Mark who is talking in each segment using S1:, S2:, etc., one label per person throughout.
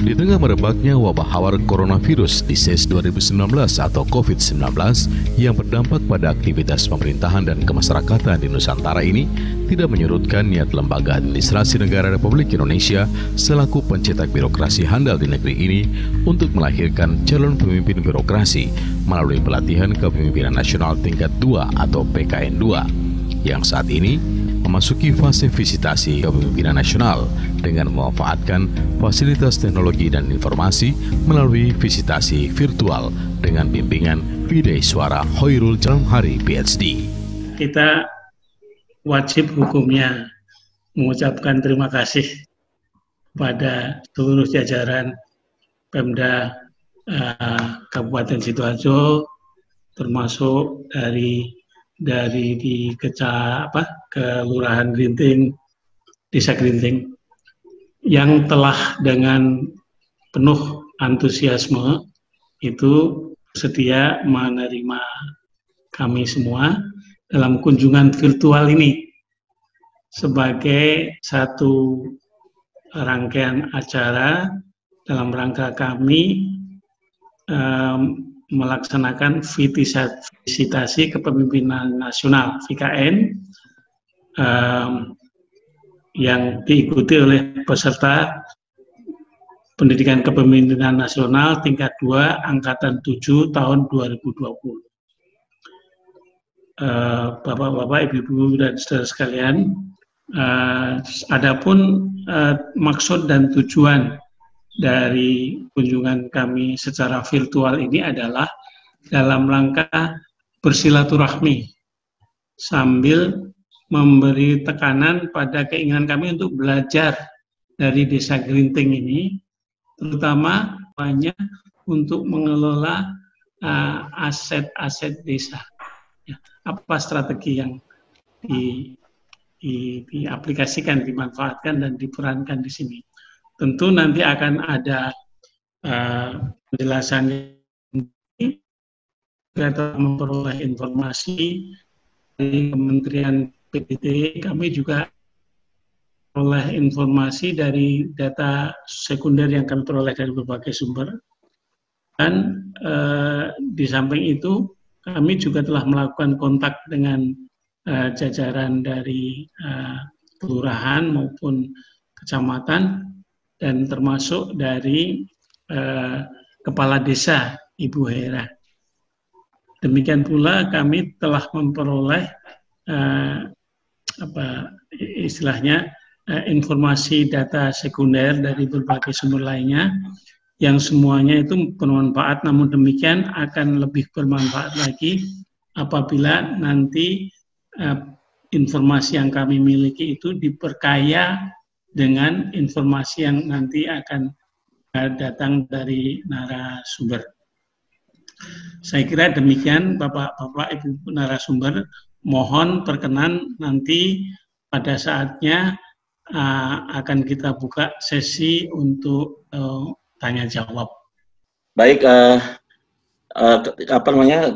S1: Di tengah merebaknya wabah awal coronavirus disease 2019 atau COVID-19 yang berdampak pada aktivitas pemerintahan dan kemasyarakatan di Nusantara ini tidak menyurutkan niat Lembaga Administrasi Negara Republik Indonesia selaku pencetak birokrasi handal di negeri ini untuk melahirkan calon pemimpin birokrasi melalui pelatihan kepemimpinan nasional tingkat 2 atau PKN 2 yang saat ini memasuki fase visitasi kepemimpinan nasional dengan memanfaatkan fasilitas teknologi dan informasi melalui visitasi virtual dengan bimbingan Vidai Suara Hoirul Jalamhari PhD.
S2: Kita wajib hukumnya mengucapkan terima kasih pada seluruh jajaran Pemda Kabupaten Sidoarjo, termasuk dari di Kelurahan Grinting, Desa Grinting, yang telah dengan penuh antusiasme itu sedia menerima kami semua dalam kunjungan virtual ini sebagai satu rangkaian acara dalam rangka kami melaksanakan visitasi kepemimpinan nasional (VKN) yang diikuti oleh peserta pendidikan kepemimpinan nasional tingkat 2 angkatan 7 tahun 2020. Bapak-bapak, ibu-ibu dan saudara sekalian, adapun maksud dan tujuan dari kunjungan kami secara virtual ini adalah dalam rangka bersilaturahmi sambil memberi tekanan pada keinginan kami untuk belajar dari Desa Grinting ini, terutama banyak untuk mengelola aset-aset desa. Ya, apa strategi yang diaplikasikan, dimanfaatkan, dan diperankan di sini. Tentu nanti akan ada penjelasannya kita memperoleh informasi dari Kementerian PDT. Kami juga memperoleh informasi dari data sekunder yang kami peroleh dari berbagai sumber. Dan di samping itu kami juga telah melakukan kontak dengan jajaran dari kelurahan maupun kecamatan, dan termasuk dari Kepala Desa Ibu Hera. Demikian pula kami telah memperoleh informasi data sekunder dari berbagai sumber lainnya yang semuanya itu bermanfaat, namun demikian akan lebih bermanfaat lagi apabila nanti informasi yang kami miliki itu diperkaya dengan informasi yang nanti akan datang dari narasumber. Saya kira demikian, Bapak-bapak, Ibu narasumber. Mohon perkenan nanti pada saatnya akan kita buka sesi untuk tanya jawab.
S3: Baik,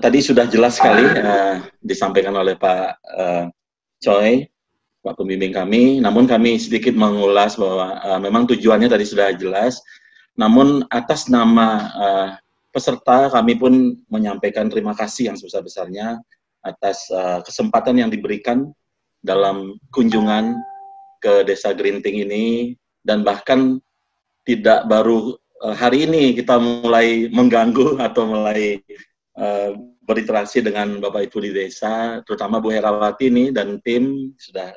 S3: tadi sudah jelas sekali disampaikan oleh Pak Choi, Pak pembimbing kami, namun kami sedikit mengulas bahwa memang tujuannya tadi sudah jelas, namun atas nama peserta kami pun menyampaikan terima kasih yang sebesar-besarnya atas kesempatan yang diberikan dalam kunjungan ke Desa Grinting ini, dan bahkan tidak baru hari ini kita mulai mengganggu atau mulai berinteraksi dengan Bapak Ibu di desa, terutama Bu Herawati ini dan tim. Sudah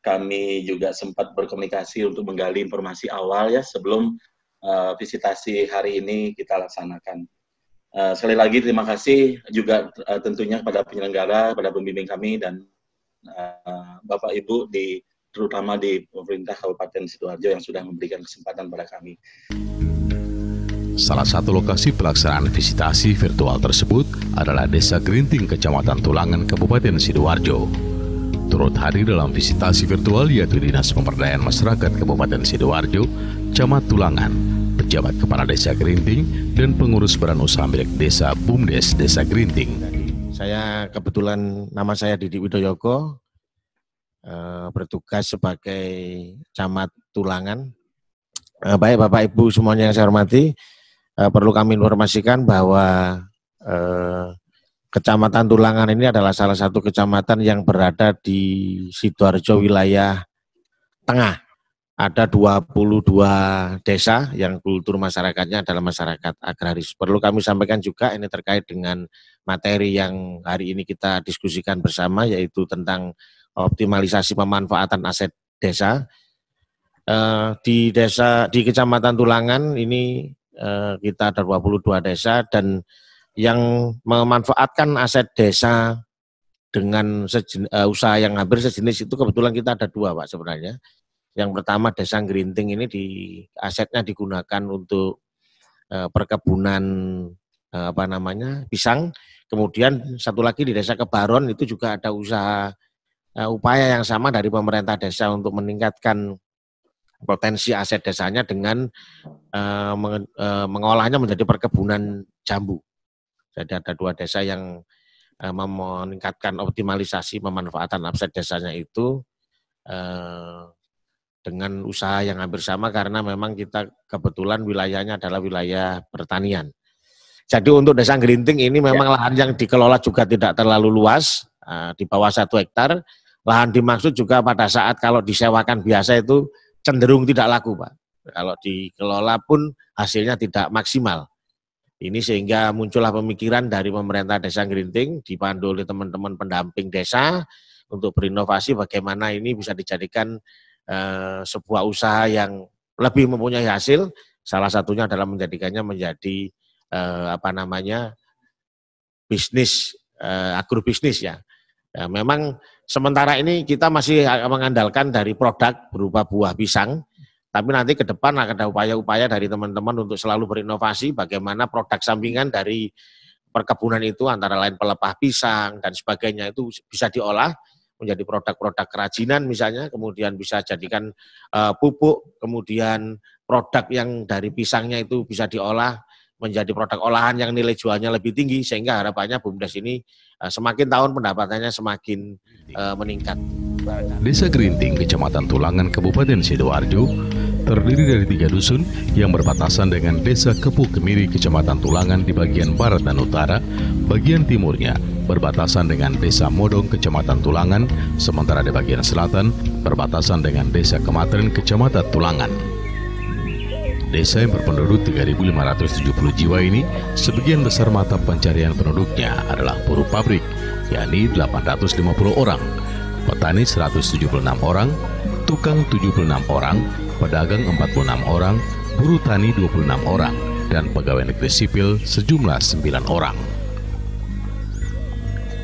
S3: kami juga sempat berkomunikasi untuk menggali informasi awal ya sebelum visitasi hari ini kita laksanakan. Sekali lagi terima kasih juga tentunya kepada penyelenggara, pada pembimbing kami dan Bapak Ibu terutama di pemerintah Kabupaten Sidoarjo yang sudah memberikan kesempatan pada kami.
S1: Salah satu lokasi pelaksanaan visitasi virtual tersebut adalah Desa Grinting, Kecamatan Tulangan, Kabupaten Sidoarjo. Turut hadir dalam visitasi virtual yaitu Dinas Pemberdayaan Masyarakat Kabupaten Sidoarjo, Camat Tulangan, pejabat Kepala Desa Grinting, dan pengurus Badan Usaha Milik Desa BUMDes Desa Grinting.
S4: Saya kebetulan nama saya Didi Widoyoko, bertugas sebagai Camat Tulangan. Baik Bapak Ibu semuanya yang saya hormati, perlu kami informasikan bahwa Kecamatan Tulangan ini adalah salah satu kecamatan yang berada di Sidoarjo wilayah tengah. Ada 22 desa yang kultur masyarakatnya adalah masyarakat agraris. Perlu kami sampaikan juga ini terkait dengan materi yang hari ini kita diskusikan bersama, yaitu tentang optimalisasi pemanfaatan aset desa. Di Kecamatan Tulangan ini kita ada 22 desa, dan yang memanfaatkan aset desa dengan usaha yang hampir sejenis itu kebetulan kita ada 2 Pak sebenarnya. Yang pertama Desa Gerinting ini asetnya digunakan untuk perkebunan pisang. Kemudian satu lagi di Desa Kebaron itu juga ada upaya yang sama dari pemerintah desa untuk meningkatkan potensi aset desanya dengan mengolahnya menjadi perkebunan jambu. Jadi ada 2 desa yang meningkatkan optimalisasi pemanfaatan aset desanya itu dengan usaha yang hampir sama, karena memang kita kebetulan wilayahnya adalah wilayah pertanian. Jadi untuk Desa Gerinting ini memang lahan yang dikelola juga tidak terlalu luas, di bawah 1 hektar. Lahan dimaksud juga pada saat kalau disewakan biasa itu cenderung tidak laku Pak. Kalau dikelola pun hasilnya tidak maksimal. Ini sehingga muncullah pemikiran dari pemerintah Desa Gerinting dipandu oleh teman-teman pendamping desa untuk berinovasi bagaimana ini bisa dijadikan sebuah usaha yang lebih mempunyai hasil. Salah satunya adalah menjadikannya menjadi bisnis, agrobisnis ya. Memang sementara ini kita masih mengandalkan dari produk berupa buah pisang, tapi nanti ke depan akan ada upaya-upaya dari teman-teman untuk selalu berinovasi bagaimana produk sampingan dari perkebunan itu antara lain pelepah pisang dan sebagainya itu bisa diolah menjadi produk-produk kerajinan misalnya, kemudian bisa jadikan pupuk, kemudian produk yang dari pisangnya itu bisa diolah menjadi produk olahan yang nilai jualnya lebih tinggi, sehingga harapannya BUMDes ini semakin tahun pendapatannya semakin meningkat.
S1: Desa Gerinting, Kecamatan Tulangan, Kabupaten Sidoarjo, terdiri dari 3 dusun yang berbatasan dengan Desa Kepuh Kemiri, Kecamatan Tulangan di bagian barat dan utara. Bagian timurnya berbatasan dengan Desa Modong, Kecamatan Tulangan, sementara di bagian selatan berbatasan dengan Desa Kematren, Kecamatan Tulangan. Desa yang berpenduduk 3.570 jiwa ini, sebagian besar mata pencarian penduduknya adalah buruh pabrik, yakni 850 orang, petani 176 orang, tukang 76 orang, pedagang 46 orang, buruh tani 26 orang, dan pegawai negeri sipil sejumlah 9 orang.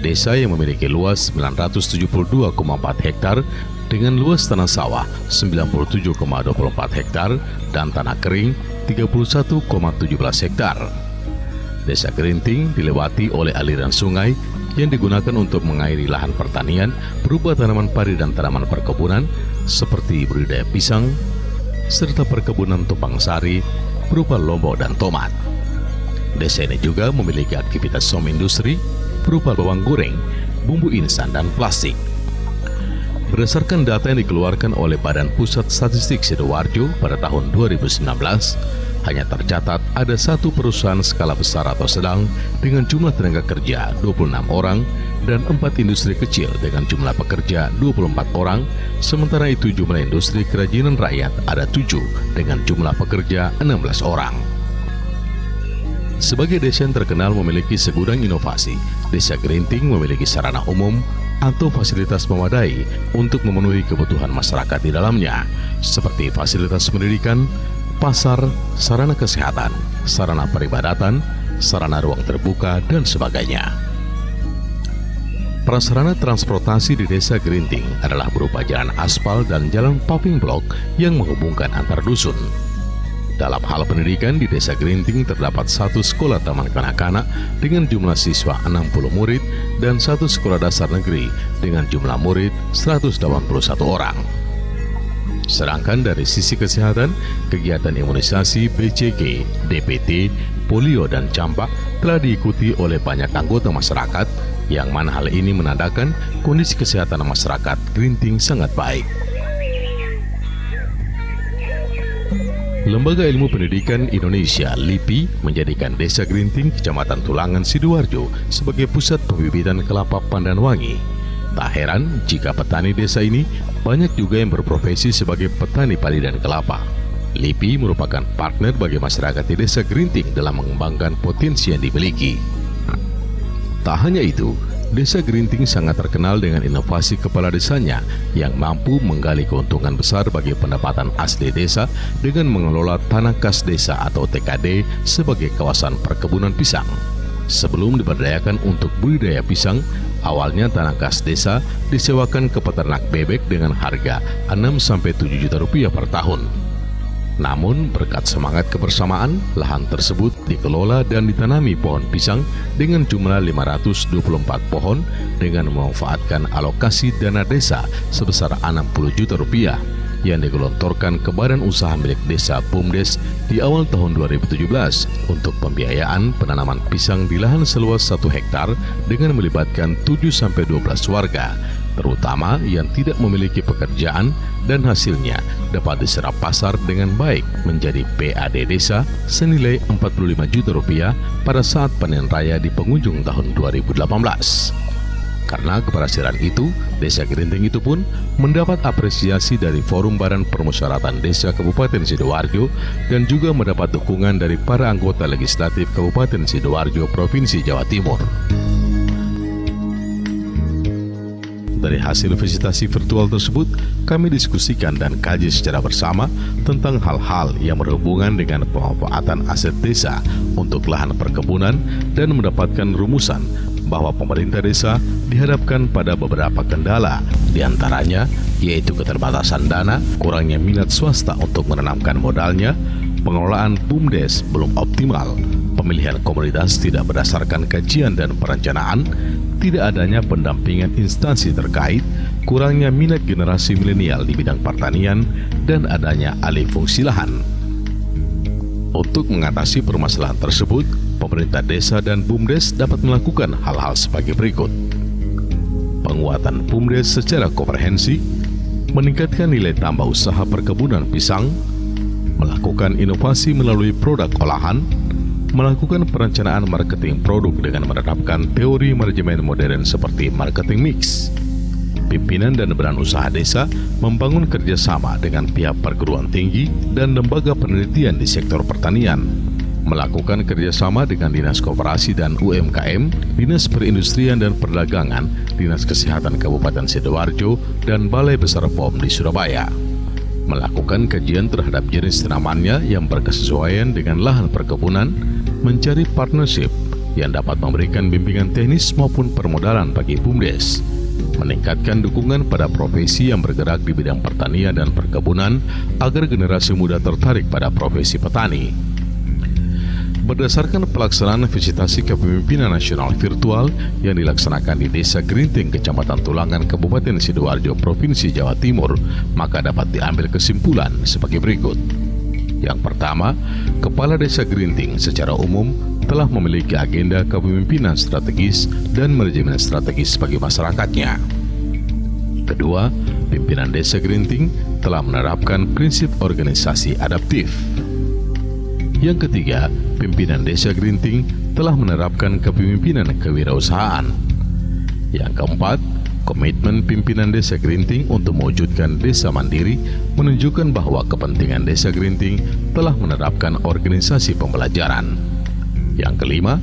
S1: Desa yang memiliki luas 972,4 hektar dengan luas tanah sawah 97,24 hektar dan tanah kering 31,17 hektar. Desa Gerinting dilewati oleh aliran sungai yang digunakan untuk mengairi lahan pertanian berupa tanaman padi dan tanaman perkebunan seperti budidaya pisang, serta perkebunan tumpang sari berupa lombok dan tomat. Desa ini juga memiliki aktivitas som industri berupa bawang goreng, bumbu instan, dan plastik. Berdasarkan data yang dikeluarkan oleh Badan Pusat Statistik Sidoarjo pada tahun 2019, hanya tercatat ada 1 perusahaan skala besar atau sedang dengan jumlah tenaga kerja 26 orang dan 4 industri kecil dengan jumlah pekerja 24 orang, sementara itu jumlah industri kerajinan rakyat ada 7 dengan jumlah pekerja 16 orang. Sebagai desa yang terkenal memiliki segudang inovasi, Desa Gerinting memiliki sarana umum atau fasilitas memadai untuk memenuhi kebutuhan masyarakat di dalamnya, seperti fasilitas pendidikan, pasar, sarana kesehatan, sarana peribadatan, sarana ruang terbuka, dan sebagainya. Prasarana transportasi di Desa Gerinting adalah berupa jalan aspal dan jalan paving block yang menghubungkan antar dusun. Dalam hal pendidikan, di Desa Gerinting terdapat 1 sekolah taman kanak-kanak dengan jumlah siswa 60 murid dan 1 sekolah dasar negeri dengan jumlah murid 181 orang. Sedangkan dari sisi kesehatan, kegiatan imunisasi BCG, DPT, polio, dan campak telah diikuti oleh banyak anggota masyarakat, yang mana hal ini menandakan kondisi kesehatan masyarakat Gerinting sangat baik. Lembaga Ilmu Pendidikan Indonesia (LIPI) menjadikan Desa Gerinting, Kecamatan Tulangan, Sidoarjo sebagai pusat pembibitan kelapa Pandanwangi. Tak heran jika petani desa ini banyak juga yang berprofesi sebagai petani padi dan kelapa. LIPI merupakan partner bagi masyarakat di Desa Gerinting dalam mengembangkan potensi yang dimiliki. Tak hanya itu, Desa Gerinting sangat terkenal dengan inovasi kepala desanya yang mampu menggali keuntungan besar bagi pendapatan asli desa dengan mengelola tanah kas desa atau TKD sebagai kawasan perkebunan pisang. Sebelum diberdayakan untuk budidaya pisang, awalnya tanah kas desa disewakan ke peternak bebek dengan harga 6-7 juta rupiah per tahun. Namun, berkat semangat kebersamaan, lahan tersebut dikelola dan ditanami pohon pisang dengan jumlah 524 pohon dengan memanfaatkan alokasi dana desa sebesar 60 juta rupiah yang digelontorkan ke Badan Usaha Milik Desa BUMDes di awal tahun 2017 untuk pembiayaan penanaman pisang di lahan seluas 1 hektar dengan melibatkan 7-12 warga, terutama yang tidak memiliki pekerjaan dan hasilnya dapat diserap pasar dengan baik menjadi PAD desa senilai 45 juta rupiah pada saat panen raya di penghujung tahun 2018. Karena keberhasilan itu, Desa Gerinting itu pun mendapat apresiasi dari Forum Badan Permusyawaratan Desa Kabupaten Sidoarjo dan juga mendapat dukungan dari para anggota legislatif Kabupaten Sidoarjo Provinsi Jawa Timur. Dari hasil visitasi virtual tersebut, kami diskusikan dan kaji secara bersama tentang hal-hal yang berhubungan dengan pemanfaatan aset desa untuk lahan perkebunan dan mendapatkan rumusan bahwa pemerintah desa dihadapkan pada beberapa kendala, diantaranya yaitu keterbatasan dana, kurangnya minat swasta untuk menanamkan modalnya, pengelolaan BUMDes belum optimal, pemilihan komoditas tidak berdasarkan kajian dan perencanaan, tidak adanya pendampingan instansi terkait, kurangnya minat generasi milenial di bidang pertanian, dan adanya alih fungsi lahan. Untuk mengatasi permasalahan tersebut, pemerintah desa dan BUMDes dapat melakukan hal-hal sebagai berikut. Penguatan BUMDes secara komprehensif, meningkatkan nilai tambah usaha perkebunan pisang, melakukan inovasi melalui produk olahan, melakukan perencanaan marketing produk dengan menerapkan teori manajemen modern seperti marketing mix. Pimpinan dan badan usaha desa membangun kerjasama dengan pihak perguruan tinggi dan lembaga penelitian di sektor pertanian, melakukan kerjasama dengan Dinas Koperasi dan UMKM, Dinas Perindustrian dan Perdagangan, Dinas Kesehatan Kabupaten Sidoarjo, dan Balai Besar POM di Surabaya, melakukan kajian terhadap jenis tanamannya yang berkesesuaian dengan lahan perkebunan, mencari partnership yang dapat memberikan bimbingan teknis maupun permodalan bagi BUMDes, meningkatkan dukungan pada profesi yang bergerak di bidang pertanian dan perkebunan agar generasi muda tertarik pada profesi petani. Berdasarkan pelaksanaan visitasi kepemimpinan nasional virtual yang dilaksanakan di Desa Gerinting, Kecamatan Tulangan, Kabupaten Sidoarjo, Provinsi Jawa Timur, maka dapat diambil kesimpulan sebagai berikut. Yang pertama, Kepala Desa Gerinting secara umum telah memiliki agenda kepemimpinan strategis dan manajemen strategis bagi masyarakatnya. Kedua, pimpinan Desa Gerinting telah menerapkan prinsip organisasi adaptif. Yang ketiga, pimpinan Desa Gerinting telah menerapkan kepemimpinan kewirausahaan. Yang keempat, komitmen pimpinan Desa Gerinting untuk mewujudkan desa mandiri menunjukkan bahwa kepentingan Desa Gerinting telah menerapkan organisasi pembelajaran. Yang kelima,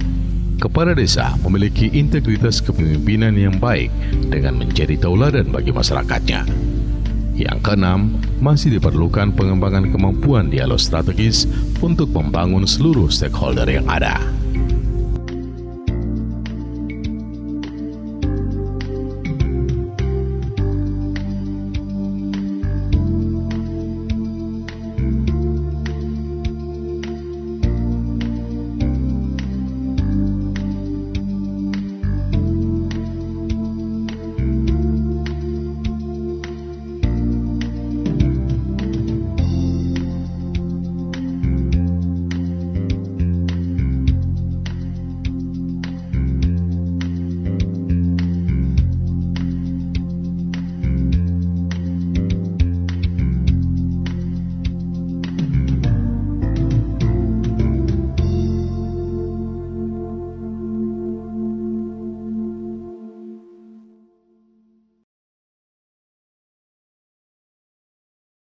S1: kepala desa memiliki integritas kepemimpinan yang baik dengan menjadi tauladan bagi masyarakatnya. Yang keenam, masih diperlukan pengembangan kemampuan dialog strategis untuk membangun seluruh stakeholder yang ada.